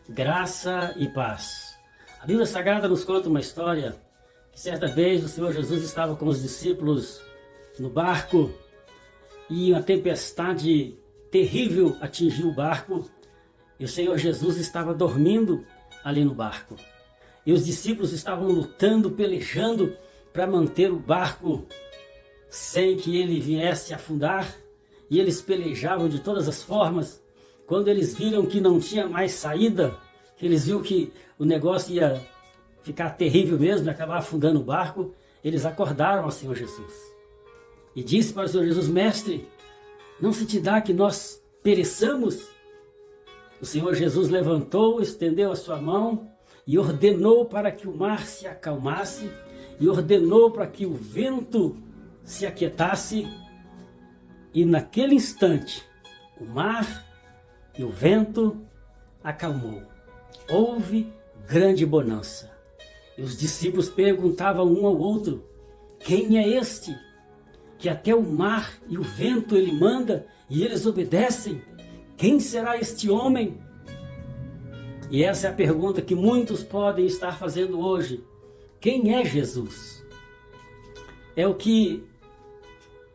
Graça e paz. A Bíblia Sagrada nos conta uma história que certa vez o Senhor Jesus estava com os discípulos no barco e uma tempestade terrível atingiu o barco e o Senhor Jesus estava dormindo ali no barco. E os discípulos estavam lutando, pelejando para manter o barco sem que ele viesse a afundar, e eles pelejavam de todas as formas. Quando eles viram que não tinha mais saída, que eles viram que o negócio ia ficar terrível mesmo, ia acabar afundando o barco, eles acordaram ao Senhor Jesus. E disse para o Senhor Jesus: Mestre, não se te dá que nós pereçamos? O Senhor Jesus levantou, estendeu a sua mão e ordenou para que o mar se acalmasse, e ordenou para que o vento se aquietasse, e naquele instante o mar e o vento acalmou. Houve grande bonança. E os discípulos perguntavam um ao outro: quem é este que até o mar e o vento ele manda e eles obedecem? Quem será este homem? E essa é a pergunta que muitos podem estar fazendo hoje. Quem é Jesus? É o que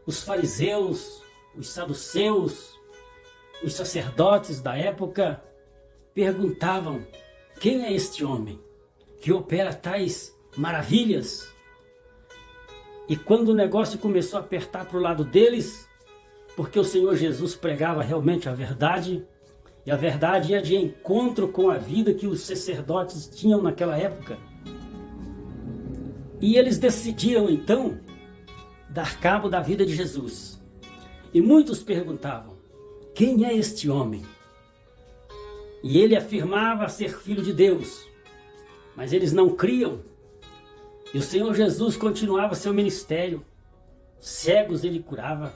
os fariseus, os saduceus, os sacerdotes da época perguntavam: quem é este homem que opera tais maravilhas? E quando o negócio começou a apertar para o lado deles, porque o Senhor Jesus pregava realmente a verdade, e a verdade ia de encontro com a vida que os sacerdotes tinham naquela época, e eles decidiram então dar cabo da vida de Jesus. E muitos perguntavam: quem é este homem? E ele afirmava ser filho de Deus, mas eles não criam. E o Senhor Jesus continuava seu ministério. Cegos ele curava,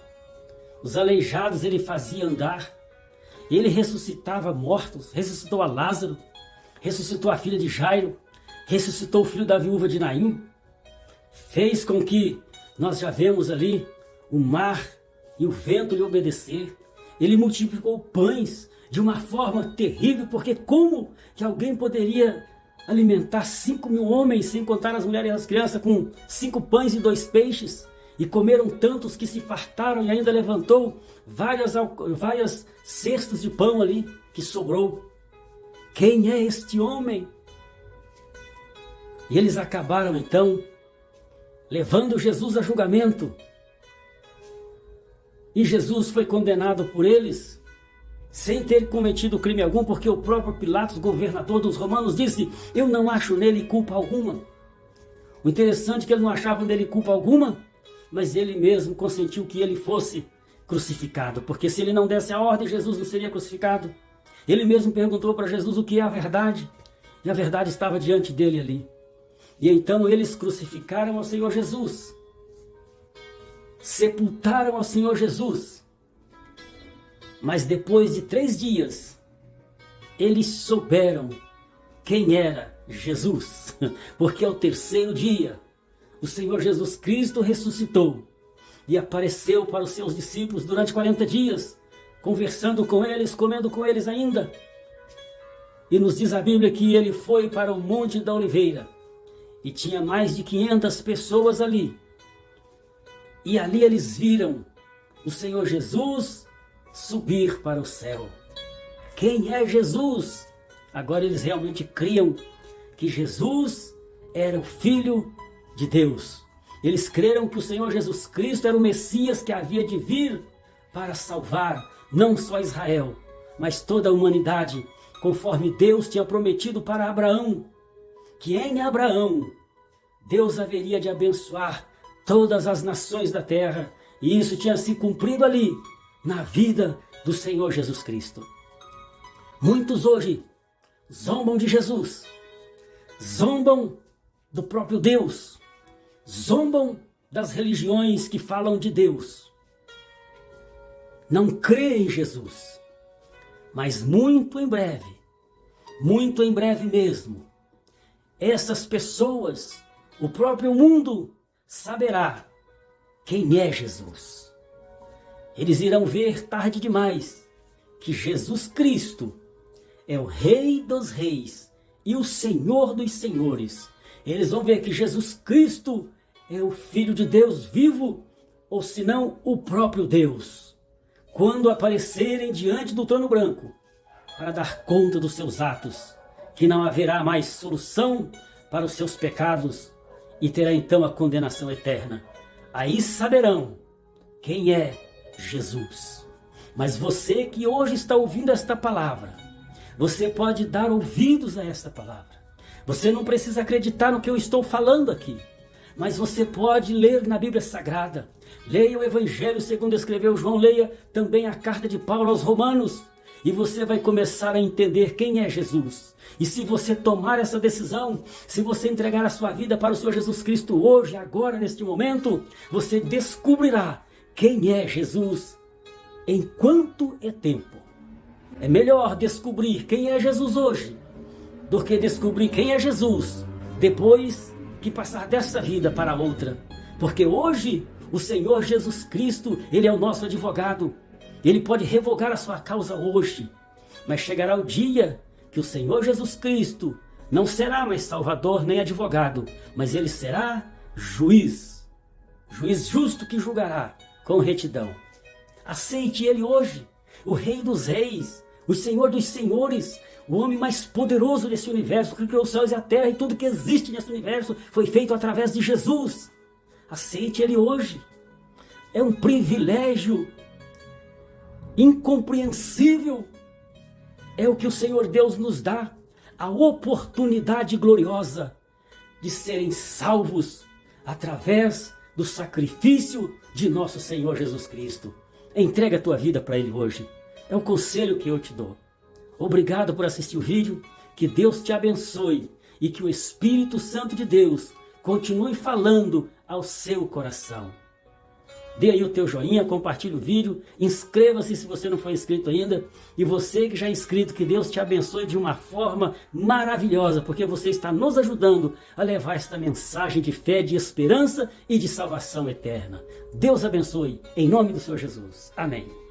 os aleijados ele fazia andar, ele ressuscitava mortos, ressuscitou a Lázaro, ressuscitou a filha de Jairo, ressuscitou o filho da viúva de Naim, fez com que nós já vemos ali o mar e o vento lhe obedecer. Ele multiplicou pães de uma forma terrível, porque como que alguém poderia alimentar 5.000 homens, sem contar as mulheres e as crianças, com 5 pães e 2 peixes? E comeram tantos que se fartaram, e ainda levantou várias cestas de pão ali que sobrou. Quem é este homem? E eles acabaram então levando Jesus a julgamento. E Jesus foi condenado por eles, sem ter cometido crime algum, porque o próprio Pilatos, governador dos romanos, disse: eu não acho nele culpa alguma. O interessante é que ele não achava nele culpa alguma, mas ele mesmo consentiu que ele fosse crucificado, porque se ele não desse a ordem, Jesus não seria crucificado. Ele mesmo perguntou para Jesus o que é a verdade, e a verdade estava diante dele ali. E então eles crucificaram ao Senhor Jesus, sepultaram ao Senhor Jesus, mas depois de 3 dias, eles souberam quem era Jesus, porque ao 3º dia, o Senhor Jesus Cristo ressuscitou e apareceu para os seus discípulos durante 40 dias, conversando com eles, comendo com eles ainda. E nos diz a Bíblia que ele foi para o Monte da Oliveira, e tinha mais de 500 pessoas ali. E ali eles viram o Senhor Jesus subir para o céu. Quem é Jesus? Agora eles realmente criam que Jesus era o Filho de Deus. Eles creram que o Senhor Jesus Cristo era o Messias que havia de vir para salvar não só Israel, mas toda a humanidade, conforme Deus tinha prometido para Abraão, que em Abraão Deus haveria de abençoar todas as nações da terra, e isso tinha se cumprido ali, na vida do Senhor Jesus Cristo. Muitos hoje zombam de Jesus, zombam do próprio Deus, zombam das religiões que falam de Deus, não creem em Jesus, mas muito em breve mesmo, essas pessoas, o próprio mundo saberá quem é Jesus. Eles irão ver tarde demais que Jesus Cristo é o Rei dos Reis e o Senhor dos Senhores. Eles vão ver que Jesus Cristo é o Filho de Deus vivo, ou senão o próprio Deus. Quando aparecerem diante do trono branco, para dar conta dos seus atos, que não haverá mais solução para os seus pecados, e terá então a condenação eterna. Aí saberão quem é Jesus. Mas você que hoje está ouvindo esta palavra, você pode dar ouvidos a esta palavra. Você não precisa acreditar no que eu estou falando aqui, mas você pode ler na Bíblia Sagrada. Leia o Evangelho segundo escreveu João, leia também a carta de Paulo aos Romanos, e você vai começar a entender quem é Jesus. E se você tomar essa decisão, se você entregar a sua vida para o Senhor Jesus Cristo hoje, agora, neste momento, você descobrirá quem é Jesus enquanto é tempo. É melhor descobrir quem é Jesus hoje do que descobrir quem é Jesus depois que passar dessa vida para outra. Porque hoje o Senhor Jesus Cristo, Ele é o nosso advogado. Ele pode revogar a sua causa hoje, mas chegará o dia que o Senhor Jesus Cristo não será mais salvador nem advogado, mas Ele será juiz. Juiz justo que julgará com retidão. Aceite Ele hoje, o Rei dos Reis, o Senhor dos Senhores, o homem mais poderoso desse universo, que criou os céus e a terra, e tudo que existe nesse universo foi feito através de Jesus. Aceite Ele hoje. É um privilégio incompreensível. É o que o Senhor Deus nos dá, a oportunidade gloriosa de serem salvos através do sacrifício de nosso Senhor Jesus Cristo. Entrega a tua vida para Ele hoje. É o conselho que eu te dou. Obrigado por assistir o vídeo. Que Deus te abençoe e que o Espírito Santo de Deus continue falando ao seu coração. Dê aí o teu joinha, compartilhe o vídeo, inscreva-se se você não foi inscrito ainda. E você que já é inscrito, que Deus te abençoe de uma forma maravilhosa, porque você está nos ajudando a levar esta mensagem de fé, de esperança e de salvação eterna. Deus abençoe, em nome do Senhor Jesus. Amém.